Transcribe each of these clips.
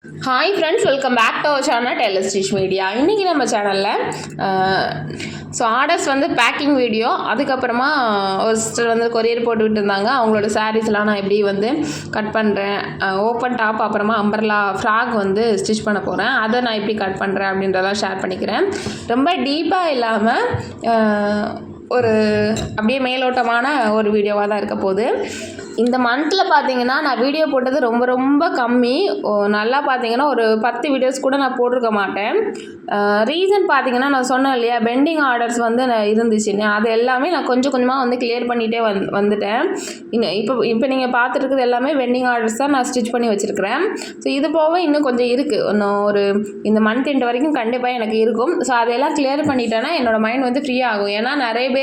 Hi friends, welcome back to our channel tailor stitch media. இன்றைக்கி நம்ம சேனலில் orders packing video, அதுக்கப்புறமா ஒரு சிஸ்டர் கொரியர் போட்டு விட்டுருந்தாங்க. அவங்களோட சாரீஸ்லாம் நான் எப்படி கட் பண்ணுறேன், ஓப்பன் டாப் அப்புறமா அம்பர்லா ஃப்ராக் ஸ்டிச் பண்ண போகிறேன். அதை நான் எப்படி கட் பண்ணுறேன் அப்படின்றதெல்லாம் ஷேர் பண்ணிக்கிறேன். ரொம்ப டீப்பாக இல்லாமல் ஒரு அப்படியே மேலோட்டமான ஒரு வீடியோவாக தான் இருக்க போகுது. இந்த மந்தில் பார்த்தீங்கன்னா நான் வீடியோ போட்டது ரொம்ப ரொம்ப கம்மி. நல்லா பார்த்தீங்கன்னா ஒரு 10 வீடியோஸ் கூட நான் போட்டிருக்க மாட்டேன். ரீசன் பார்த்தீங்கன்னா நான் சொன்னேன் இல்லையா, பெண்டிங் ஆர்டர்ஸ் இருந்துச்சுன்னு, அது எல்லாமே நான் கொஞ்சம் கொஞ்சமாக கிளியர் பண்ணிகிட்டே வந்துட்டேன். இப்போ நீங்கள் பார்த்துருக்குது எல்லாமே பெண்டிங் ஆர்டர்ஸ் தான் நான் ஸ்டிச் பண்ணி வச்சுருக்கிறேன். ஸோ இது போக இன்னும் கொஞ்சம் இருக்குது. இன்னும் ஒரு இந்த மந்த் எண்ட் வரைக்கும் கண்டிப்பாக எனக்கு இருக்கும். ஸோ அதெல்லாம் கிளியர் பண்ணிட்டேன்னா என்னோடய மைண்ட் ஃப்ரீ ஆகும். ஏன்னா நிறைய பேர்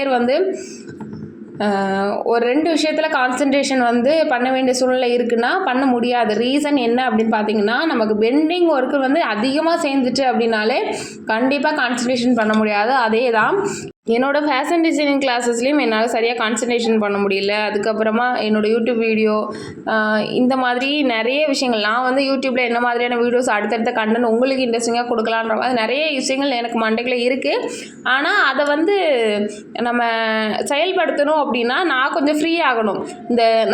ஒரு 2 விஷயத்தில் கான்சன்ட்ரேஷன் பண்ண வேண்டிய சூழ்நிலை இருக்குன்னா பண்ண முடியாது. ரீசன் என்ன அப்படின்னு பார்த்தீங்கன்னா, நமக்கு பெண்டிங் ஒர்க்கு அதிகமாக சேர்ந்துட்டு அப்படின்னாலே கண்டிப்பாக கான்சன்ட்ரேஷன் பண்ண முடியாது. அதே தான் என்னோடய ஃபேஷன் டிசைனிங் கிளாஸஸ்லேயும் என்னால் சரியாக கான்சன்ட்ரேஷன் பண்ண முடியல. அதுக்கப்புறமா என்னோடய யூடியூப் வீடியோ, இந்த மாதிரி நிறைய விஷயங்கள் நான் யூடியூப்பில் என்ன மாதிரியான வீடியோஸ் அடுத்தடுத்த கண்டென்ட் உங்களுக்கு இன்ட்ரெஸ்டிங்காக கொடுக்கலான்ற மாதிரி நிறைய விஷயங்கள் எனக்கு மண்டைக்குள்ள இருக்குது. ஆனால் அதை நம்ம செயல்படுத்தணும் அப்படின்னா நான் கொஞ்சம் ஃப்ரீ ஆகணும்.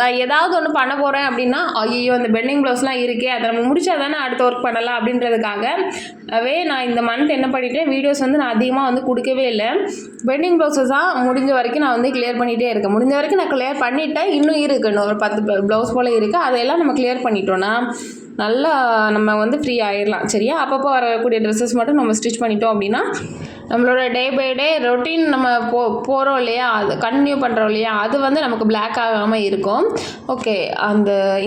நான் ஏதாவது ஒன்று பண்ண போகிறேன் அப்படின்னா, ஐயோ அந்த பெண்டிங் ப்ளவுஸ்லாம் இருக்கே, அதை நம்ம முடிச்சா தானே அடுத்த ஒர்க் பண்ணலாம் அப்படின்றதுக்காகவே நான் இந்த மந்த் என்ன பண்ணிட்டேன், வீடியோஸ் நான் அதிகமாக கொடுக்கவே இல்லை. பெண்டிங் ப்ளவுஸஸ் தான் முடிஞ்ச வரைக்கும் நான் கிளியர் பண்ணிகிட்டே இருக்கேன். முடிஞ்ச வரைக்கும் நான் கிளியர் பண்ணிட்டேன். இன்னும் இருக்குது, இன்னும் ஒரு 10 ப்ளவுஸ் போல் இருக்குது. அதையெல்லாம் நம்ம கிளியர் பண்ணிட்டோன்னா நல்லா நம்ம ஃப்ரீ ஆகிடலாம். சரியா? அப்பப்போ வரக்கூடிய ட்ரெஸ்ஸஸ் மட்டும் நம்ம ஸ்டிச் பண்ணிட்டோம் அப்படின்னா நம்மளோட டே பை டே ரொட்டீன் நம்ம போகிறோம் இல்லையா, அது கண்டினியூ பண்ணுறோம் இல்லையா, அது நமக்கு பிளாக் ஆகாமல் இருக்கும். ஓகே,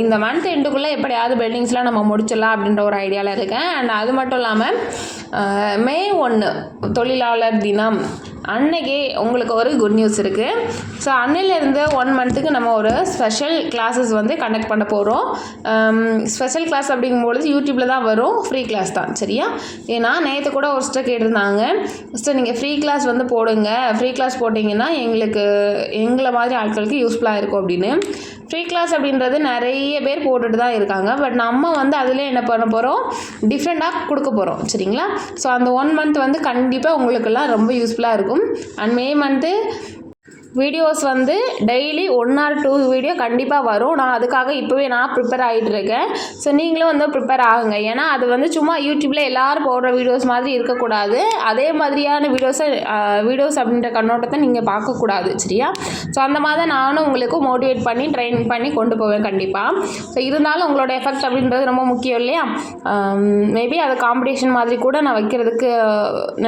இந்த மந்த் எண்டுக்குள்ளே எப்படியாவது பெண்டிங்ஸ்லாம் நம்ம முடிச்சிடலாம் அப்படின்ற ஒரு ஐடியாவில் இருக்கேன். அண்ட் அது மட்டும் இல்லாமல் மே 1 தொழிலாளர் தினம் அன்னைக்கு உங்களுக்கு ஒரு குட் நியூஸ் இருக்குது. ஸோ அன்னையிலேருந்து 1 மந்த்துக்கு நம்ம ஒரு ஸ்பெஷல் கிளாஸஸ் கண்டக்ட் பண்ண போகிறோம். ஸ்பெஷல் கிளாஸ் அப்படிங்கும்பொழுது யூடியூப்பில் தான் வரும், ஃப்ரீ கிளாஸ் தான். சரியா? ஏன்னா நேற்று கூட ஒரு சிஸ்டர் கேட்டிருந்தாங்க, சிஸ்டர் நீங்கள் ஃப்ரீ கிளாஸ் போடுங்க, ஃப்ரீ கிளாஸ் போட்டிங்கன்னா எங்களை மாதிரி ஆட்களுக்கு யூஸ்ஃபுல்லாக இருக்கும் அப்படின்னு. ஃப்ரீ கிளாஸ் அப்படின்றது நிறைய பேர் போட்டுட்டு தான் இருக்காங்க. பட் நம்ம அதிலே என்ன பண்ண போகிறோம், டிஃப்ரெண்ட்டாக கொடுக்க போகிறோம். சரிங்களா? ஸோ அந்த 1 மந்த் கண்டிப்பாக உங்களுக்கெல்லாம் ரொம்ப யூஸ்ஃபுல்லாக இருக்கும். And May month videos daily 1 or 2 video கண்டிப்பாக வரும். நான் அதுக்காக இப்போவே நான் ப்ரிப்பேர் ஆகிட்டு இருக்கேன். ஸோ நீங்களும் ப்ரிப்பேர் ஆகுங்க. ஏன்னா அது சும்மா யூடியூப்பில் எல்லோரும் போடுற வீடியோஸ் மாதிரி இருக்கக்கூடாது. அதே மாதிரியான வீடியோஸ் அப்படின்ற கண்ணோட்டத்தை நீங்கள் பார்க்கக்கூடாது. சரியா? ஸோ அந்த மாதிரி நானும் உங்களுக்கு மோட்டிவேட் பண்ணி ட்ரெயின் பண்ணி கொண்டு போவேன் கண்டிப்பாக. ஸோ இருந்தாலும் உங்களோட எஃபெக்ட் அப்படின்றது ரொம்ப முக்கியம் இல்லையா? மேபி அது காம்படிஷன் மாதிரி கூட நான் வைக்கிறதுக்கு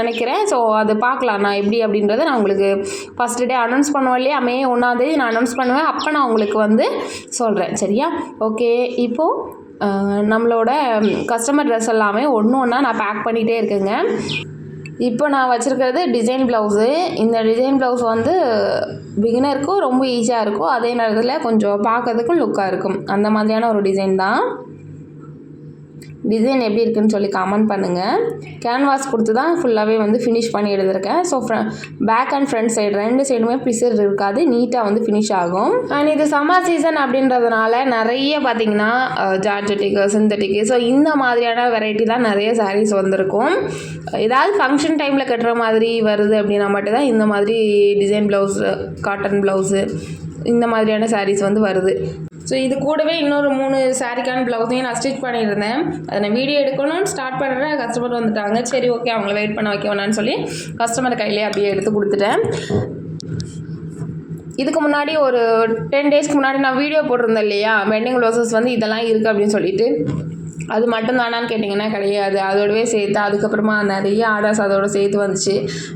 நினைக்கிறேன். ஸோ அது பார்க்கலாம் நான் எப்படி அப்படின்றத நான் உங்களுக்கு ஃபஸ்ட் டே அனௌன்ஸ் பண்ணுவோம் இல்லையா, மே 1ஆம் தேதி நான் அனௌன்ஸ் பண்ணுவேன். அப்போ நான் உங்களுக்கு சொல்கிறேன். சரியா? ஓகே, இப்போது நம்மளோட கஸ்டமர் ட்ரெஸ் எல்லாமே ஒன்று ஒன்றா நான் பேக் பண்ணிகிட்டே இருக்கேங்க. இப்போ நான் வச்சுருக்கிறது டிசைன் ப்ளவுஸு. இந்த டிசைன் ப்ளவுஸ் பிகினருக்கும் ரொம்ப ஈஸியாக இருக்கும், அதே நேரத்தில் கொஞ்சம் பார்க்கறதுக்கும் லுக்காக இருக்கும். அந்த மாதிரியான ஒரு டிசைன் தான். டிசைன் எப்படி இருக்குன்னு சொல்லி கமெண்ட் பண்ணுங்கள். கேன்வாஸ் கொடுத்து தான் ஃபுல்லாகவே ஃபினிஷ் பண்ணி எடுத்திருக்கேன். So back and front side 2 சைடுமே பிசர் இருக்காது, நீட்டாக ஃபினிஷ் ஆகும். அண்ட் இது சம்மர் சீசன் அப்படின்றதுனால நிறைய பார்த்திங்கன்னா ஜார்ஜெட்டிக்கு, சிந்தட்டிக்கு, ஸோ இந்த மாதிரியான வெரைட்டி தான் நிறைய சாரீஸ் வந்திருக்கும். ஏதாவது ஃபங்க்ஷன் டைமில் கட்டுற மாதிரி வருது அப்படின்னா மட்டும்தான் இந்த மாதிரி டிசைன் ப்ளவுஸு, காட்டன் ப்ளவுஸு, இந்த மாதிரியான சாரீஸ் வருது. ஸோ இது கூடவே இன்னொரு 3 சாரிக்கான ப்ளவுஸையும் நான் ஸ்டிச் பண்ணியிருந்தேன். அதை நான் வீடியோ எடுக்கணும்னு ஸ்டார்ட் பண்ணுறேன், கஸ்டமர் வந்துட்டாங்க. சரி ஓகே, அவங்கள வெயிட் பண்ண வைக்க வேணான்னு சொல்லி கஸ்டமர் கையிலே அப்படியே எடுத்து கொடுத்துட்டேன். இதுக்கு முன்னாடி ஒரு 10 டேஸ்க்கு முன்னாடி நான் வீடியோ போட்டிருந்தேன் இல்லையா, பெண்டிங் ப்ளவுஸஸ் இதெல்லாம் இருக்குது அப்படின்னு சொல்லிட்டு. அது மட்டும் தானான்னு கேட்டிங்கன்னா கிடையாது, அதோடவே சேர்த்து அதுக்கப்புறமா நிறைய ஆர்டர்ஸ் அதோட சேர்த்து வந்துச்சு.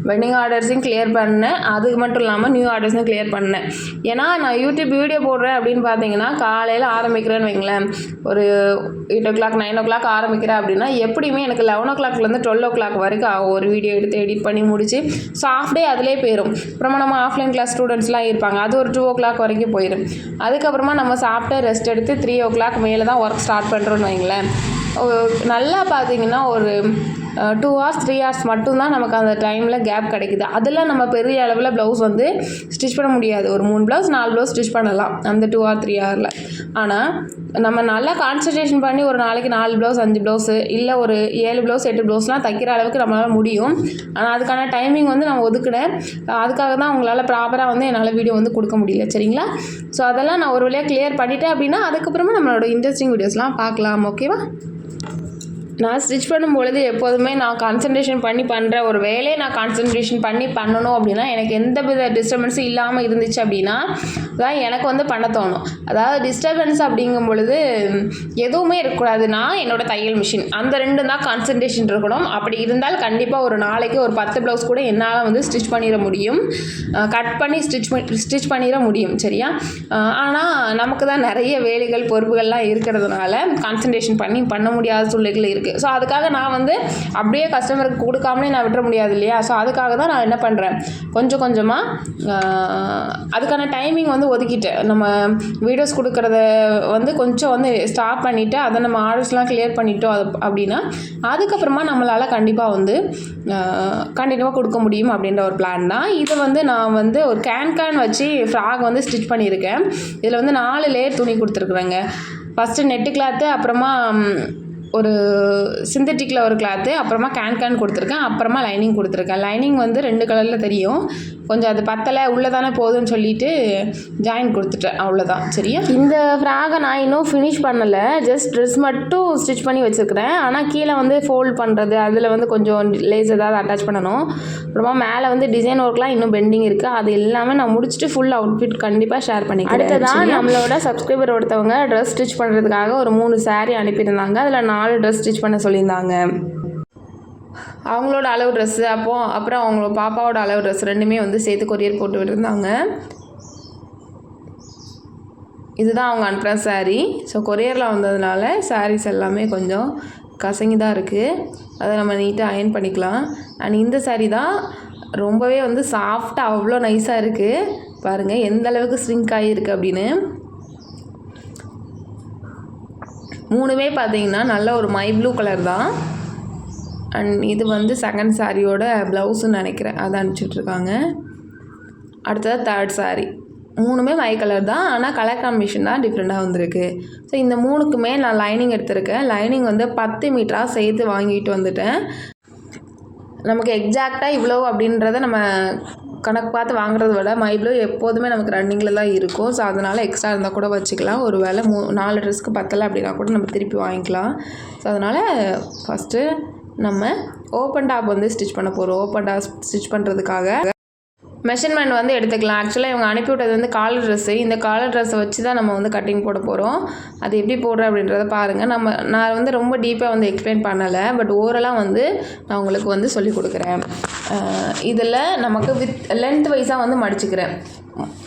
பெண்டிங் ஆர்டர்ஸையும் கிளியர் பண்ணேன், அதுக்கு மட்டும் இல்லாமல் நியூ ஆர்டர்ஸும் கிளியர் பண்ணேன். ஏன்னா நான் யூடியூப் வீடியோ போடுறேன் அப்படின்னு பார்த்தீங்கன்னா காலையில் ஆரம்பிக்கிறேன்னு வைங்களேன், ஒரு 8 o'clock 9 o'clock ஆரம்பிக்கிறேன் அப்படின்னா எப்படியுமே எனக்கு 11 o'clockலேருந்து 12 o'clock வரைக்கும் ஆகும் ஒரு வீடியோ எடுத்து எடிட் பண்ணி முடிச்சு. ஸோ ஆஃப் டே அதிலே போயிடும். அப்புறமா நம்ம ஆஃப்லைன் கிளாஸ் ஸ்டூடெண்ட்ஸ்லாம் இருப்பாங்க, அது ஒரு 2 o'clock வரைக்கும் போயிடும். அதுக்கப்புறமா நம்ம சாப்பிட்டு ரெஸ்ட் எடுத்து 3 o'clock மேலே தான் ஒர்க் ஸ்டார்ட் பண்ணுறோன்னு வைங்களேன். நல்லா பார்த்தீங்கன்னா ஒரு 2 hours 3 hours மட்டும்தான் நமக்கு அந்த டைமில் கேப் கிடைக்குது. அதில் நம்ம பெரிய அளவில் ப்ளவுஸ் வந்து ஸ்டிச் பண்ண முடியாது. ஒரு 3 ப்ளவுஸ் 4 ப்ளவுஸ் ஸ்டிச் பண்ணலாம் அந்த 2 or 3 ஹவரில். ஆனால் நம்ம நல்லா கான்சன்ட்ரேஷன் பண்ணி ஒரு நாளைக்கு 4 ப்ளவுஸ் 5 ப்ளவுஸு இல்லை ஒரு 7 ப்ளவுஸ் 8 ப்ளவுஸ்லாம் தைக்கிற அளவுக்கு நம்மளால் முடியும். ஆனால் அதுக்கான டைமிங் வந்து நான் ஒதுக்கினேன். அதுக்காக தான் உங்களால் ப்ராப்பராக வந்து என்னால் வீடியோ வந்து கொடுக்க முடியல, சரிங்களா? ஸோ அதெல்லாம் நான் ஒரு வழியாக கிளியர் பண்ணிட்டேன் அப்படின்னா அதுக்கப்புறமா நம்மளோட இன்ட்ரெஸ்டிங் வீடியோஸ்லாம் பார்க்கலாம். ஓகேவா? நான் ஸ்டிச் பண்ணும்பொழுது எப்போதுமே நான் கான்சன்ட்ரேஷன் பண்ணி பண்ணுற ஒரு வேலையை நான் கான்சன்ட்ரேஷன் பண்ணி பண்ணணும் அப்படின்னா எனக்கு எந்த வித டிஸ்டர்பன்ஸும் இல்லாமல் இருந்துச்சு அப்படின்னா தான் எனக்கு வந்து பண்ண தோணும். அதாவது டிஸ்டர்பன்ஸ் அப்படிங்கும் பொழுது எதுவுமே இருக்கக்கூடாது. நான் என்னோடய தையல் மிஷின் அந்த 2 தான் கான்சன்ட்ரேஷன் இருக்கணும். அப்படி இருந்தால் கண்டிப்பாக ஒரு நாளைக்கு ஒரு 10 ப்ளவுஸ் கூட என்னால் வந்து ஸ்டிச் பண்ணிட முடியும், கட் பண்ணி ஸ்டிச் பண்ணிட முடியும், சரியா? ஆனால் நமக்கு தான் நிறைய வேலைகள் பொறுப்புகள்லாம் இருக்கிறதுனால கான்சன்ட்ரேஷன் பண்ண முடியாத சூழ்நிலைகள் இருக்குது. ஸோ அதுக்காக நான் வந்து அப்படியே கஸ்டமருக்கு கொடுக்காமலே நான் விட்டுற முடியாது இல்லையா? ஸோ அதுக்காக தான் நான் என்ன பண்ணுறேன், கொஞ்சம் கொஞ்சமாக அதுக்கான டைமிங் வந்து ஒதுக்கிட்டேன். நம்ம வீடியோஸ் கொடுக்குறத வந்து கொஞ்சம் வந்து ஸ்டாப் பண்ணிவிட்டு அதை நம்ம ஆர்டர்ஸ்லாம் கிளியர் பண்ணிட்டோம் அப்படின்னா அதுக்கப்புறமா நம்மளால் கண்டிப்பாக வந்து கண்டினியூவாக கொடுக்க முடியும் அப்படின்ற ஒரு பிளான் தான். இதை வந்து நான் வந்து ஒரு கேன் வச்சு ஃப்ராக் வந்து ஸ்டிச் பண்ணியிருக்கேன். இதில் வந்து 4 லேயர் துணி கொடுத்துருக்குறேங்க. ஃபஸ்ட்டு நெட்டு கிளாத்து, அப்புறமா ஒரு சிந்தட்டிக்கில் ஒரு கிளாத்து, அப்புறமா கேன் கொடுத்துருக்கேன், அப்புறமா லைனிங் கொடுத்துருக்கேன். லைனிங் வந்து 2 கலரில் தெரியும். கொஞ்சம் அது பத்தலை உள்ளே தானே போதும்னு சொல்லிட்டு ஜாயின் கொடுத்துட்டேன், அவ்வளோதான், சரியா? இந்த ஃப்ராகை நான் இன்னும் ஃபினிஷ் பண்ணலை. ஜஸ்ட் ட்ரெஸ் மட்டும் ஸ்டிச் பண்ணி வச்சுருக்கிறேன். ஆனால் கீழே வந்து ஃபோல்ட் பண்ணுறது, அதில் வந்து கொஞ்சம் லேஸ் ஏதாவது அட்டாச் பண்ணணும். அப்புறமா மேலே வந்து டிசைன் ஒர்க்லாம் இன்னும் பெண்டிங் இருக்குது. அது எல்லாமே நான் முடிச்சுட்டு ஃபுல் அவுட்ஃபிட் கண்டிப்பாக ஷேர் பண்ணிக்கிறேன். அடுத்ததான் நம்மளோட சப்ஸ்கிரைபர் ஒருத்தவங்க ட்ரெஸ் ஸ்டிச் பண்ணுறதுக்காக ஒரு 3 saree அனுப்பியிருந்தாங்க. அதில் 4 ட்ரெஸ் ஸ்டிச் பண்ண சொல்லியிருந்தாங்க. அவங்களோட அளவு ட்ரெஸ்ஸு அப்புறம் அவங்களோட பாப்பாவோட அளவு ட்ரெஸ் 2மே வந்து சேர்த்து கொரியர் போட்டு விட்டுருந்தாங்க. இதுதான் அவங்க அனுப்புகிற saree. ஸோ கொரியரில் வந்ததுனால sarees எல்லாமே கொஞ்சம் கசங்கி தான் இருக்குது. அதை நம்ம நீட்டாக அயர்ன் பண்ணிக்கலாம். அண்ட் இந்த saree தான் ரொம்பவே வந்து சாஃப்டாக அவ்வளோ நைஸாக இருக்குது. பாருங்கள் எந்த அளவுக்கு ஸ்ரிங்க் ஆகியிருக்கு அப்படின்னு. 3மே பார்த்தீங்கன்னா நல்ல ஒரு மை ப்ளூ கலர் தான். அண்ட் இது வந்து செகண்ட் சாரியோட ப்ளவுஸுன்னு நினைக்கிறேன், அதை அனுப்பிச்சிட்ருக்காங்க. அடுத்தது தேர்ட் saree. 3மே மை கலர் தான், ஆனால் கலர் காம்பினேஷன் தான் டிஃப்ரெண்ட்டாக வந்திருக்கு. ஸோ இந்த 3க்குமே நான் லைனிங் எடுத்திருக்கேன். லைனிங் வந்து 10 மீட்டராக சேர்த்து வாங்கிட்டு வந்துட்டேன். நமக்கு எக்ஸாக்டாக இவ்வளோ அப்படின்றத நம்ம கணக்கு பார்த்து வாங்குறத விட மைப்ளூ எப்போதுமே நமக்கு ரன்னிங்கில் தான் இருக்கும். ஸோ அதனால் எக்ஸ்ட்ரா இருந்தால் கூட வச்சுக்கலாம். ஒரு வேளை 4 ட்ரெஸ்க்கு பத்தலை அப்படின்னா கூட நம்ம திருப்பி வாங்கிக்கலாம். ஸோ அதனால் ஃபஸ்ட்டு நம்ம ஓப்பன் டாப் வந்து ஸ்டிச் பண்ண போகிறோம். ஓப்பன் டாப் ஸ்டிச் பண்ணுறதுக்காக மெஷர்மெண்ட் வந்து எடுத்துக்கலாம். ஆக்சுவலாக இவங்க அனுப்பிவிட்டது வந்து காலர் ட்ரெஸ்ஸு. இந்த காலர் ட்ரெஸ்ஸை வச்சு தான் நம்ம வந்து கட்டிங் போட போகிறோம். அது எப்படி போடுறேன் அப்படின்றத பாருங்கள். நான் வந்து ரொம்ப டீப்பாக வந்து எக்ஸ்பிளைன் பண்ணலை, பட் ஓரலாக வந்து நான் உங்களுக்கு வந்து சொல்லிக் கொடுக்குறேன். இதில் நமக்கு லென்த் வைஸாக வந்து மடிச்சுக்கிறேன்.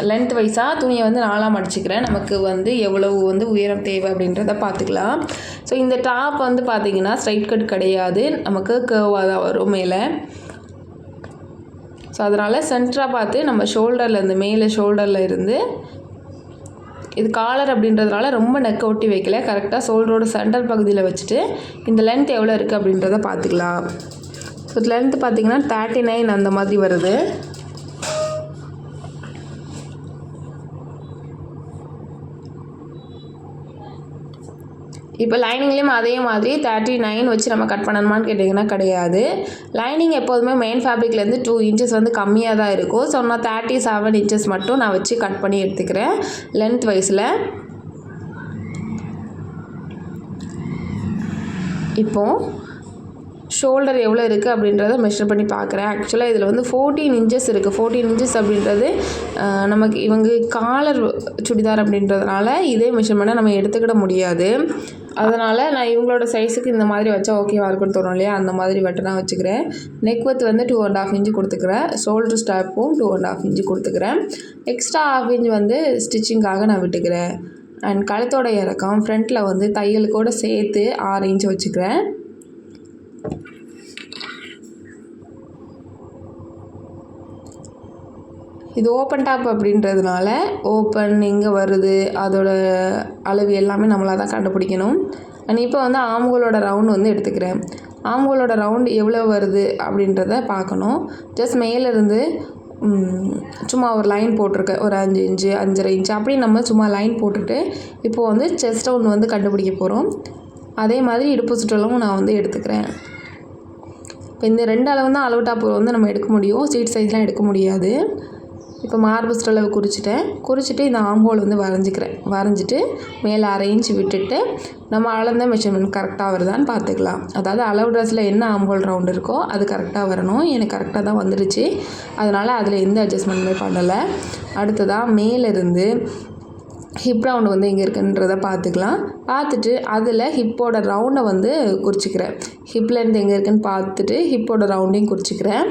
லென்த் வைஸாக துணியை வந்து 4ஆக மடிச்சுக்கிறேன். நமக்கு வந்து எவ்வளவு வந்து உயரம் தேவை அப்படின்றத பார்த்துக்கலாம். ஸோ இந்த டாப் வந்து பார்த்திங்கன்னா ஸ்ட்ரைட் கட் கிடையாது, நமக்கு கர்வாக தான் வரும் மேலே. ஸோ அதனால் சென்டராக பார்த்து நம்ம ஷோல்டர்லேருந்து மேலே ஷோல்டரில் இருந்து இது காலர் அப்படின்றதுனால ரொம்ப நெக்கை ஒட்டி வைக்கல, கரெக்டாக ஷோல்டரோட சென்டர் பகுதியில் வச்சுட்டு இந்த லென்த் எவ்வளோ இருக்குது அப்படின்றத பார்த்துக்கலாம். ஸோ லென்த்து பார்த்திங்கன்னா 39 அந்த மாதிரி வருது. இப்போ லைனிங்லேயும் அதே மாதிரி 39 வச்சு நம்ம கட் பண்ணணுமான்னு கேட்டிங்கன்னா கிடையாது. லைனிங் எப்போதுமே மெயின் ஃபேப்ரிக்லேருந்து 2 inches வந்து கம்மியாக தான் இருக்கும். ஸோ நான் 37 inches மட்டும் நான் வச்சு கட் பண்ணி எடுத்துக்கிறேன் லென்த் வைஸில். இப்போது ஷோல்டர் எவ்வளோ இருக்குது அப்படின்றத மெஷர் பண்ணி பார்க்குறேன். ஆக்சுவலாக இதில் வந்து 14 inches இருக்குது. 14 inches அப்படின்றது நமக்கு இவங்க காலர் சுடிதார் அப்படின்றதுனால இதே மெஷர்மெண்ட்டை நம்ம எடுத்துக்கிட முடியாது. அதனால் நான் இவங்களோட சைஸுக்கு இந்த மாதிரி வச்சா ஓகேவாக இருக்குன்னு தோணும் இல்லையா, அந்த மாதிரி வெட்டனா வச்சுக்கிறேன். நெக் வித் வந்து 2.5 inch கொடுத்துக்கிறேன். ஷோல்டர் ஸ்டாப்பும் 2.5 inch கொடுத்துக்கிறேன். எக்ஸ்ட்ரா 1/2 inch வந்து ஸ்டிச்சிங்காக நான் விட்டுக்கிறேன். அண்ட் கழுத்தோட இறக்கம் ஃப்ரண்ட்டில் வந்து தையலுக்கூட சேர்த்து 6 inch வச்சுக்கிறேன். இது ஓப்பன் டாப் அப்படின்றதுனால ஓப்பன் எங்கே வருது அதோட அளவு எல்லாமே நம்மளாக தான் கண்டுபிடிக்கணும். அண்ட் இப்போ வந்து ஆம்கோலோட ரவுண்ட் வந்து எடுத்துக்கிறேன். ஆம்கோலோட ரவுண்ட் எவ்வளோ வருது அப்படின்றத பார்க்கணும். ஜஸ்ட் மேலேருந்து சும்மா ஒரு லைன் போட்டிருக்கேன். ஒரு 5 இன்ச்சு 5.5 இன்ச்சு அப்படி நம்ம சும்மா லைன் போட்டுட்டு இப்போது வந்து செஸ்ட் ரவுண்ட் வந்து கண்டுபிடிக்க போகிறோம். அதே மாதிரி இடுப்பு சுற்றளவும் நான் வந்து எடுத்துக்கிறேன். இப்போ இந்த 2 அளவு தான் அளவு டாப் வந்து நம்ம எடுக்க முடியும். சீட் சைஸ்லாம் எடுக்க முடியாது. இப்போ மார்பு சுற்றளவு குறிச்சிட்டு இந்த ஆம்ஹோல் வந்து வரைஞ்சிட்டு மேலே 1/2 இன்ச் விட்டுட்டு நம்ம அளந்த மெஷர்மெண்ட் கரெக்டாக வருதான்னு பார்த்துக்கலாம். அதாவது அளவு ட்ரெஸ்ஸில் என்ன ஆம்ஹோல் ரவுண்ட் இருக்கோ அது கரெக்டாக வரணும். எனக்கு கரெக்டாக தான் வந்துருச்சு. அதனால் அதில் எந்த அட்ஜஸ்ட்மெண்ட்டுமே பண்ணலை. அடுத்ததாக மேலேருந்து ஹிப் ரவுண்டு வந்து எங்கே இருக்குன்றதை பார்த்துட்டு அதில் ஹிப்போட ரவுண்டை வந்து குறிச்சிக்கிறேன். ஹிப்லேருந்து எங்கே இருக்குன்னு பார்த்துட்டு ஹிப்போட ரவுண்டையும் குறிச்சிக்கிறேன்.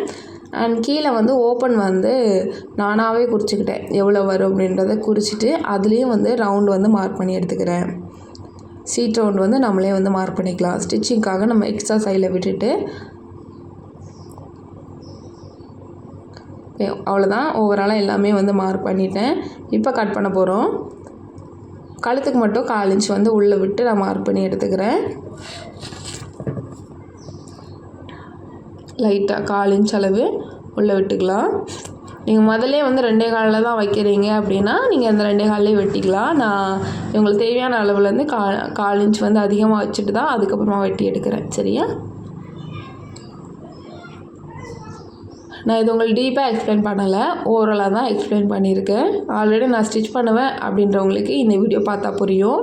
அண்ட் கீழே வந்து ஓப்பன் வந்து நானாகவே குறிச்சிக்கிட்டேன். எவ்வளோ வரும் அப்படின்றத குறிச்சிட்டு அதுலேயும் வந்து ரவுண்டு வந்து மார்க் பண்ணி எடுத்துக்கிறேன். சீட் ரவுண்டு வந்து நம்மளே வந்து மார்க் பண்ணிக்கலாம். ஸ்டிச்சிங்க்காக நம்ம எக்ஸ்ட்ரா சைடில் விட்டுட்டு அவ்வளோதான். ஓவராலாக எல்லாமே வந்து மார்க் பண்ணிட்டேன். இப்போ கட் பண்ண போகிறோம். கழுத்துக்கு மட்டும் 1/4 இன்ச் வந்து உள்ளே விட்டு நான் மார்க் பண்ணி எடுத்துக்கிறேன். லைட்டாக 1/4 இன்ச் அளவு உள்ளே விட்டுக்கலாம். நீங்கள் முதல்ல வந்து 2.25 தான் வைக்கிறீங்க அப்படின்னா நீங்கள் அந்த 2.25 வெட்டிக்கலாம். நான் உங்களுக்கு தேவையான அளவுலேருந்து 1/4 இன்ச் வந்து அதிகமாக வச்சுட்டு தான் அதுக்கப்புறமா வெட்டி எடுக்கிறேன். சரியா? நான் இது உங்களுக்கு டீப்பாக எக்ஸ்பிளைன் பண்ணலை, ஓவராலாக தான் எக்ஸ்பிளைன் பண்ணியிருக்கேன். ஆல்ரெடி நான் ஸ்டிச் பண்ணுவேன் அப்படின்றவங்களுக்கு இந்த வீடியோ பார்த்தா புரியும்.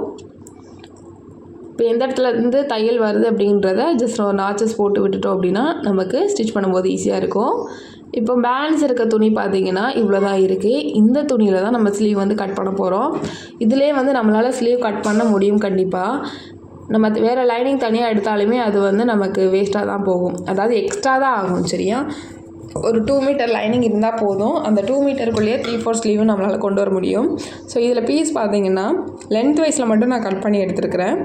இப்போ எந்த இடத்துல இருந்து தையல் வருது அப்படின்றத ஜஸ்ட் ஒரு நாச்சஸ் போட்டு விட்டுட்டோம் அப்படின்னா நமக்கு ஸ்டிச் பண்ணும்போது ஈஸியாக இருக்கும். இப்போ பேலன்ஸ் இருக்க துணி பார்த்திங்கன்னா இவ்வளோ தான் இருக்குது. இந்த துணியில் தான் நம்ம ஸ்லீவ் வந்து கட் பண்ண போகிறோம். இதிலே வந்து நம்மளால் ஸ்லீவ் கட் பண்ண முடியும் கண்டிப்பாக. நம்ம வேறு லைனிங் தனியாக எடுத்தாலுமே அது வந்து நமக்கு வேஸ்ட்டாக தான் போகும். அதாவது எக்ஸ்ட்ரா தான் ஆகும். சரியா? ஒரு 2 மீட்டர் லைனிங் இருந்தால் போதும். அந்த 2 மீட்டருக்குள்ளேயே 3/4 ஸ்லீவும் நம்மளால் கொண்டு வர முடியும். ஸோ இதில் பீஸ் பார்த்திங்கன்னா லென்த் வைஸில் மட்டும் நான் கட் பண்ணி எடுத்துருக்கிறேன்.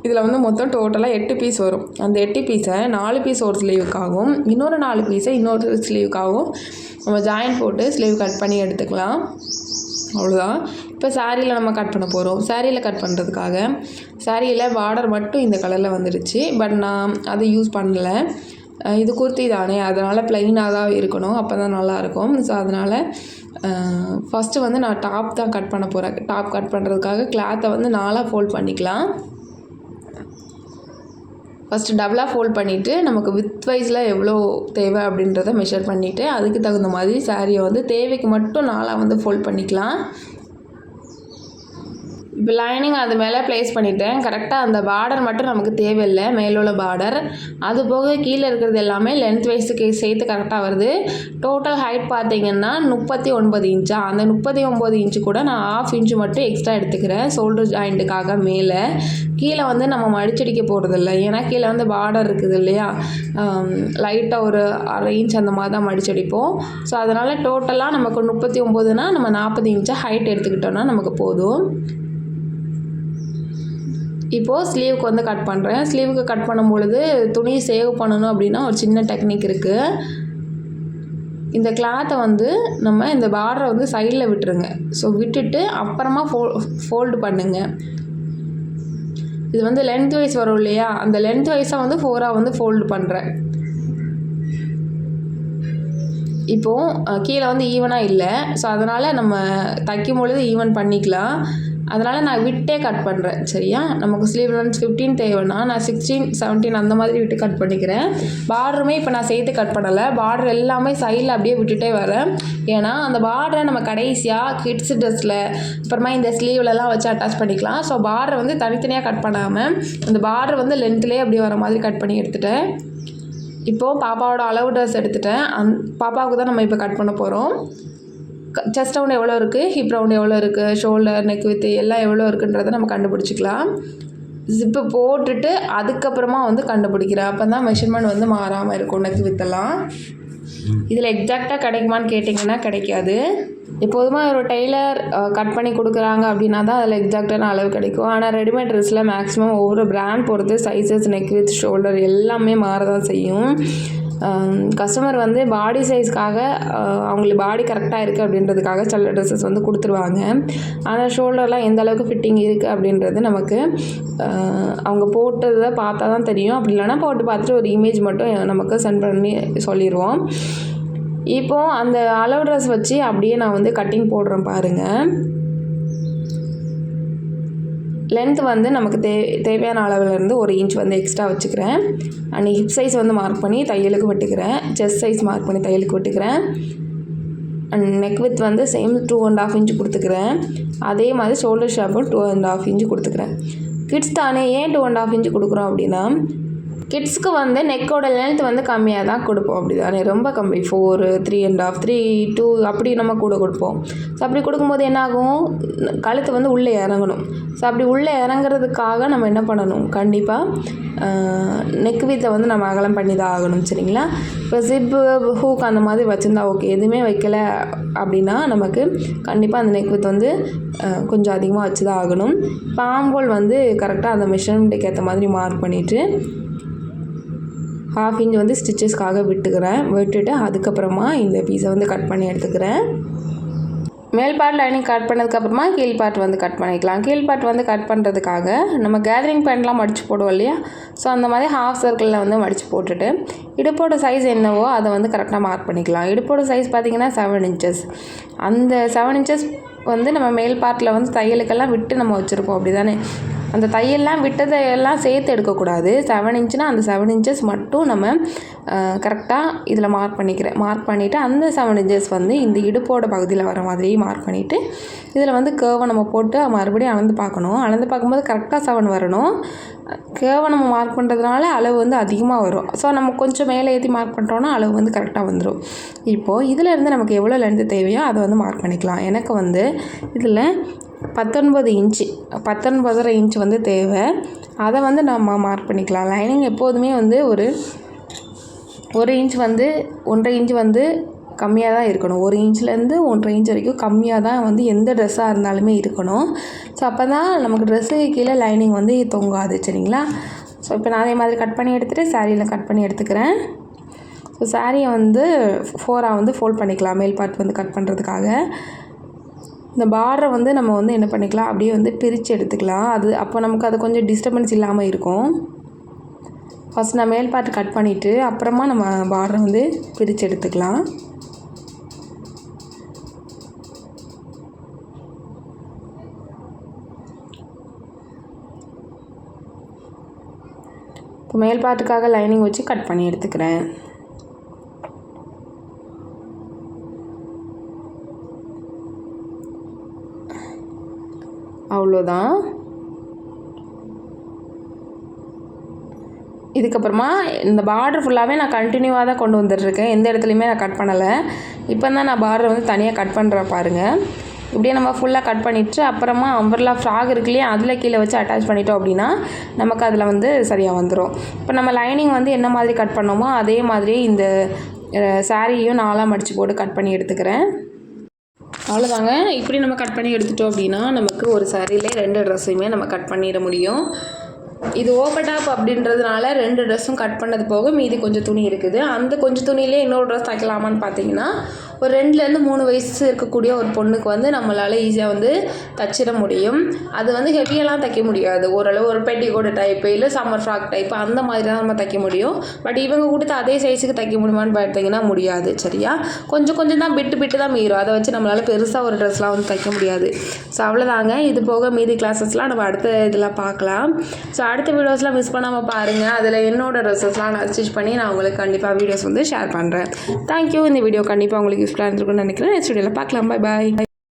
இதில் வந்து மொத்தம் டோட்டலாக 8 பீஸ் வரும். அந்த 8 பீஸை 4 பீஸ் ஒரு ஸ்லீவுக்காகவும் இன்னொரு 4 பீஸை இன்னொரு ஸ்லீவுக்காகவும் நம்ம ஜாயின் போட்டு ஸ்லீவ் கட் பண்ணி எடுத்துக்கலாம். அவ்வளோதான். இப்போ சாரியில் நம்ம கட் பண்ண போகிறோம். சாரியில் கட் பண்ணுறதுக்காக சாரியில் பார்டர் மட்டும் இந்த கலரில் வந்துடுச்சு. பட் நான் அதை யூஸ் பண்ணலை. இது குர்த்தி தானே, அதனால் ப்ளைனாக தான் இருக்கணும், அப்போ தான் நல்லாயிருக்கும். ஸோ அதனால் ஃபஸ்ட்டு வந்து நான் டாப் தான் கட் பண்ண போகிறேன். டாப் கட் பண்ணுறதுக்காக கிளாத்தை வந்து 4ஆக ஃபோல்ட் பண்ணிக்கலாம். ஃபஸ்ட்டு டபுளாக ஃபோல்ட் பண்ணிவிட்டு நமக்கு வித் வைஸில் எவ்வளோ தேவை அப்படின்றத மெஷர் பண்ணிவிட்டு அதுக்கு தகுந்த மாதிரி சாரியை வந்து தேவைக்கு மட்டும் 4ஆக வந்து ஃபோல்ட் பண்ணிக்கலாம். இப்போ லைனிங் அது மேலே ப்ளேஸ் பண்ணிட்டேன். கரெக்டாக அந்த பார்டர் மட்டும் நமக்கு தேவையில்லை, மேலுள்ள பார்டர். அது போக கீழே இருக்கிறது எல்லாமே லென்த் வைஸுக்கு சேர்த்து கரெக்டாக வருது. டோட்டல் ஹைட் பார்த்திங்கன்னா 39 இன்ச்சா. அந்த 39 இன்ச்சு கூட நான் 1/2 இன்ச்சு மட்டும் எக்ஸ்ட்ரா எடுத்துக்கிறேன் ஷோல்டர் ஜாயிண்ட்டுக்காக. மேலே கீழே வந்து நம்ம மடிச்சடிக்க போகிறதில்ல, ஏன்னா கீழே வந்து பார்டர் இருக்குது இல்லையா, லைட்டாக ஒரு 1/2 இன்ச் அந்த மாதிரி தான் மடிச்சடிப்போம். ஸோ அதனால் டோட்டலாக நமக்கு 39னா நம்ம 40 இன்ச்சை ஹைட் எடுத்துக்கிட்டோன்னா நமக்கு போதும். இப்போது ஸ்லீவுக்கு வந்து கட் பண்ணுறேன். ஸ்லீவுக்கு கட் பண்ணும் பொழுது துணி சேவ் பண்ணணும் அப்படின்னா ஒரு சின்ன டெக்னிக் இருக்குது. இந்த கிளாத்தை வந்து நம்ம இந்த பார்டரை வந்து சைடில் விட்டுருங்க. ஸோ விட்டுட்டு அப்புறமா ஃபோல்டு பண்ணுங்க. இது வந்து லென்த் வைஸ் வரும் இல்லையா, அந்த லென்த் வைஸாக வந்து 4ஆக வந்து ஃபோல்டு பண்ணுறேன். இப்போது கீழே வந்து ஈவனாக இல்லை, ஸோ அதனால் நம்ம தைக்கும் பொழுது ஈவன் பண்ணிக்கலாம். அதனால் நான் விட்டே கட் பண்ணுறேன். சரியா? நமக்கு ஸ்லீவ் லென்த் 15 தேவைன்னா நான் 16, 17 அந்த மாதிரி விட்டு கட் பண்ணிக்கிறேன். பார்டருமே இப்போ நான் சேர்த்து கட் பண்ணலை. பார்டர் எல்லாமே சைடில் அப்படியே விட்டுட்டே வரேன். ஏன்னா அந்த பார்டரை நம்ம கடைசியாக கிட்ஸ் ட்ரெஸ்ஸில் அப்புறமா இந்த ஸ்லீவ்லலாம் வச்சு அட்டாச் பண்ணிக்கலாம். ஸோ பார்டரை வந்து தனித்தனியாக கட் பண்ணாமல் அந்த பார்டர் வந்து லென்த்லேயே அப்படியே வர மாதிரி கட் பண்ணி எடுத்துட்டேன். இப்போது பாப்பாவோட அளவு ட்ரெஸ் எடுத்துட்டேன். பாப்பாவுக்கு தான் நம்ம இப்போ கட் பண்ண போகிறோம். செஸ்ட் ரவுண்ட் எவ்வளோ இருக்குது, ஹிப் ரவுண்ட் எவ்வளோ இருக்குது, ஷோல்டர் நெக் வித்து எல்லாம் எவ்வளோ இருக்குன்றதை நம்ம கண்டுபிடிச்சிக்கலாம். ஜிப்பு போட்டுட்டு அதுக்கப்புறமா வந்து கண்டுபிடிக்கிறேன். அப்போ தான் மெஷர்மெண்ட் வந்து மாறாமல் இருக்கும் நெக் வித்தெல்லாம். இதில் எக்ஸாக்டாக கிடைக்குமான்னு கேட்டிங்கன்னா கிடைக்காது. எப்போதுமே ஒரு டெய்லர் கட் பண்ணி கொடுக்குறாங்க அப்படின்னா தான் அதில் எக்ஸாக்டான அளவு கிடைக்கும். ஆனால் ரெடிமேட் ட்ரெஸ்ஸில் மேக்ஸிமம் ஒவ்வொரு பிராண்ட் பொறுத்து சைஸஸ் நெக் வித் ஷோல்டர் எல்லாமே மாற தான் செய்யும். கஸ்டமர் வந்து பாடி சைஸ்க்காக அவங்களுக்கு பாடி கரெக்டாக இருக்குது அப்படின்றதுக்காக சில ட்ரெஸ்ஸஸ் வந்து கொடுத்துருவாங்க. ஆனால் ஷோல்டர்லாம் எந்த அளவுக்கு ஃபிட்டிங் இருக்குது அப்படின்றது நமக்கு அவங்க போட்டதை பார்த்தா தான் தெரியும். அப்படி இல்லைனா போட்டு பார்த்துட்டு ஒரு இமேஜ் மட்டும் நமக்கு சென்ட் பண்ணி சொல்லிடுவோம். இப்போது அந்த அளவு ட்ரெஸ் வச்சு அப்படியே நான் வந்து கட்டிங் போடுறேன் பாருங்கள். லென்த் வந்து நமக்கு தேவையான அளவுலேருந்து 1 இன்ச் வந்து எக்ஸ்ட்ரா வச்சுக்கிறேன். அண்ட் ஹிப் சைஸ் வந்து மார்க் பண்ணி தையலுக்கு விட்டுக்கிறேன். செஸ்ட் சைஸ் மார்க் பண்ணி தையலுக்கு விட்டுக்கிறேன். அண்ட் நெக் வித் வந்து சேம் 2.5 இன்ச் கொடுத்துக்கிறேன். அதே மாதிரி ஷோல்டர் ஷாப்பும் 2.5 இன்ச் கொடுத்துக்கிறேன். கிட்ஸ் தானே, ஏன் 2.5 இன்ச் கொடுக்குறோம் அப்படின்னா, கிட்ஸ்க்கு வந்து நெக்கோட லென்த் வந்து கம்மியாக தான் கொடுப்போம். அப்படி தானே, ரொம்ப கம்மி 4, 3.5, 3, 2 அப்படி நம்ம கூட கொடுப்போம். ஸோ அப்படி கொடுக்கும்போது என்னாகும், கழுத்து வந்து உள்ளே இறங்கணும். ஸோ அப்படி உள்ளே இறங்குறதுக்காக நம்ம என்ன பண்ணணும், கண்டிப்பாக நெக் வித்தை வந்து நம்ம அகலம் பண்ணி தான் ஆகணும். சரிங்களா? இப்போ ஜிப்பு ஹூக் அந்த மாதிரி வச்சுருந்தா ஓகே. எதுவுமே வைக்கலை அப்படின்னா நமக்கு கண்டிப்பாக அந்த நெக் வித் வந்து கொஞ்சம் அதிகமாக வச்சு தான் ஆகணும். பாம்போல் வந்து கரெக்டாக அந்த மெஷர்மெண்ட்டுக்கு ஏற்ற மாதிரி மார்க் பண்ணிவிட்டு 1/2 இன்ச் வந்து ஸ்டிச்சஸ்க்காக விட்டுட்டு அதுக்கப்புறமா இந்த பீஸை வந்து கட் பண்ணி எடுத்துக்கிறேன். மேல் பார்ட் லைனிங் கட் பண்ணதுக்கப்புறமா கீழ் பார்ட் வந்து கட் பண்ணிக்கலாம். கீழ் பார்ட் வந்து கட் பண்ணுறதுக்காக நம்ம கேதரிங் பேண்ட்லாம் மடித்து போடுவோம் இல்லையா, ஸோ அந்த மாதிரி ஹாஃப் சர்க்கிளில் வந்து மடித்து போட்டுட்டு இடுப்போட சைஸ் என்னவோ அதை வந்து கரெக்டாக மார்க் பண்ணிக்கலாம். இடுப்போட சைஸ் பார்த்திங்கன்னா 7 இன்ச்சஸ். அந்த 7 இன்ச்சஸ் வந்து நம்ம மேல் பார்ட்டில் வந்து தையலுக்கெல்லாம் விட்டு நம்ம வச்சுருப்போம். அப்படி தானே, அந்த தையல்லாம் விட்டதையெல்லாம் சேர்த்து எடுக்கக்கூடாது. 7 இன்ச்சுனா அந்த 7 இன்ச்சஸ் மட்டும் நம்ம கரெக்டாக இதில் மார்க் பண்ணிவிட்டு அந்த 7 இன்ச்சஸ் வந்து இந்த இடுப்போட பகுதியில் வர மாதிரி மார்க் பண்ணிவிட்டு இதில் வந்து கேர்வை நம்ம போட்டு மறுபடியும் அளந்து பார்க்கணும். அளந்து பார்க்கும்போது கரெக்டாக 7 வரணும். கேர்வை நம்ம மார்க் பண்ணுறதுனால அளவு வந்து அதிகமாக வரும். ஸோ நம்ம கொஞ்சம் மேலே ஏற்றி மார்க் பண்ணுறோன்னா அளவு வந்து கரெக்டாக வந்துடும். இப்போது இதிலேருந்து நமக்கு எவ்வளோ லென்த்து தேவையோ அதை வந்து மார்க் பண்ணிக்கலாம். எனக்கு வந்து இதில் 19 இன்ச்சு 19.5 இன்ச் வந்து தேவை. அதை வந்து நம்ம மார்க் பண்ணிக்கலாம். லைனிங் எப்போதுமே வந்து ஒரு இன்ச் வந்து 1.5 இன்ச் வந்து கம்மியாக தான் இருக்கணும். 1 இன்ச்லேருந்து 1.5 இன்ச் வரைக்கும் கம்மியாக தான் வந்து எந்த ட்ரெஸ்ஸாக இருந்தாலுமே இருக்கணும். ஸோ அப்போ தான் நமக்கு ட்ரெஸ்ஸுக்கு கீழே லைனிங் வந்து தொங்காது. சரிங்களா? ஸோ இப்போ நான் அதே மாதிரி கட் பண்ணி எடுத்துகிட்டு சாரியில் கட் பண்ணி எடுத்துக்கிறேன். ஸோ சாரியை வந்து 4ஆக வந்து ஃபோல்ட் பண்ணிக்கலாம் மேல் பார்ட் வந்து கட் பண்ணுறதுக்காக. இந்த பார்டரை வந்து நம்ம வந்து என்ன பண்ணிக்கலாம், அப்படியே வந்து பிரித்து எடுத்துக்கலாம். அப்போ நமக்கு அது கொஞ்சம் டிஸ்டர்பன்ஸ் இல்லாமல் இருக்கும். ஃபஸ்ட் நான் மேல் பார்ட் கட் பண்ணிவிட்டு அப்புறமா நம்ம பார்டரை வந்து பிரித்து எடுத்துக்கலாம். இப்போ மேல் பார்ட்டுக்காக லைனிங் வச்சு கட் பண்ணி எடுத்துக்கிறேன். அவ்வளோதான். இதுக்கப்புறமா இந்த பார்டர் ஃபுல்லாகவே நான் கண்டினியூவாக தான் கொண்டு வந்துட்டுருக்கேன். எந்த இடத்துலையுமே நான் கட் பண்ணலை. இப்போ தான் நான் பார்டரை வந்து தனியாக கட் பண்ணுறேன் பாருங்கள். இப்படியே நம்ம ஃபுல்லாக கட் பண்ணிவிட்டு அப்புறமா அம்பர்லா ஃப்ராக் இருக்கு இல்லையா, அதில் கீழே வச்சு அட்டாச் பண்ணிட்டோம் அப்படின்னா நமக்கு அதில் வந்து சரியாக வந்துடும். இப்போ நம்ம லைனிங் வந்து என்ன மாதிரி கட் பண்ணோமோ அதே மாதிரி இந்த சாரியையும் 4ஆக மடித்து போட்டு கட் பண்ணி எடுத்துக்கிறேன். அவ்வளோதாங்க. இப்படி நம்ம கட் பண்ணி எடுத்துட்டோம் அப்படின்னா நமக்கு ஒரு சாரியிலே 2 ட்ரெஸ்ஸையுமே நம்ம கட் பண்ணிட முடியும். இது ஓப்பன் டாப் அப்படின்றதுனால 2 ட்ரெஸ்ஸும் கட் பண்ணது போக மீதி கொஞ்சம் துணி இருக்குது. அந்த கொஞ்சம் துணியிலே இன்னொரு ட்ரெஸ் தைக்கலாமான்னு பார்த்தீங்கன்னா ஒரு 2லேருந்து 3 வயசு இருக்கக்கூடிய ஒரு பொண்ணுக்கு வந்து நம்மளால் ஈஸியாக வந்து தைச்சிட முடியும். அது வந்து ஹெவியெல்லாம் தைக்க முடியாது. ஓரளவு ஒரு பெட்டிகோட் டைப்பு இல்லை சம்மர் ஃப்ராக் டைப்பு அந்த மாதிரி தான் நம்ம தைக்க முடியும். பட் இவங்க கொடுத்த அதே சைஸுக்கு தைக்க முடியுமான்னு பார்த்தீங்கன்னா முடியாது. சரியா? கொஞ்சம் தான் விட்டு தான் மீறும். அதை வச்சு நம்மளால் பெருசாக ஒரு ட்ரெஸ்லாம் வந்து தைக்க முடியாது. ஸோ அவ்வளோதாங்க. இது போக மீதி கிளாஸஸ்லாம் நம்ம அடுத்த இதில் பார்க்கலாம். ஸோ அடுத்த வீடியோஸ்லாம் மிஸ் பண்ணாமல் பாருங்கள். அதில் என்னோடய ட்ரெஸ்ஸஸ்லாம் நான் ஸ்டிச் பண்ணி நான் உங்களுக்கு கண்டிப்பாக வீடியோஸ் வந்து ஷேர் பண்ணுறேன். தேங்க்யூ. இந்த வீடியோ கண்டிப்பாக உங்களுக்கு யூஸ்ஃபுல்லாக இருந்திருக்குன்னு நினைக்கிறேன். நெக்ஸ்ட் வீடியோவில் பார்க்கலாம். Bye bye.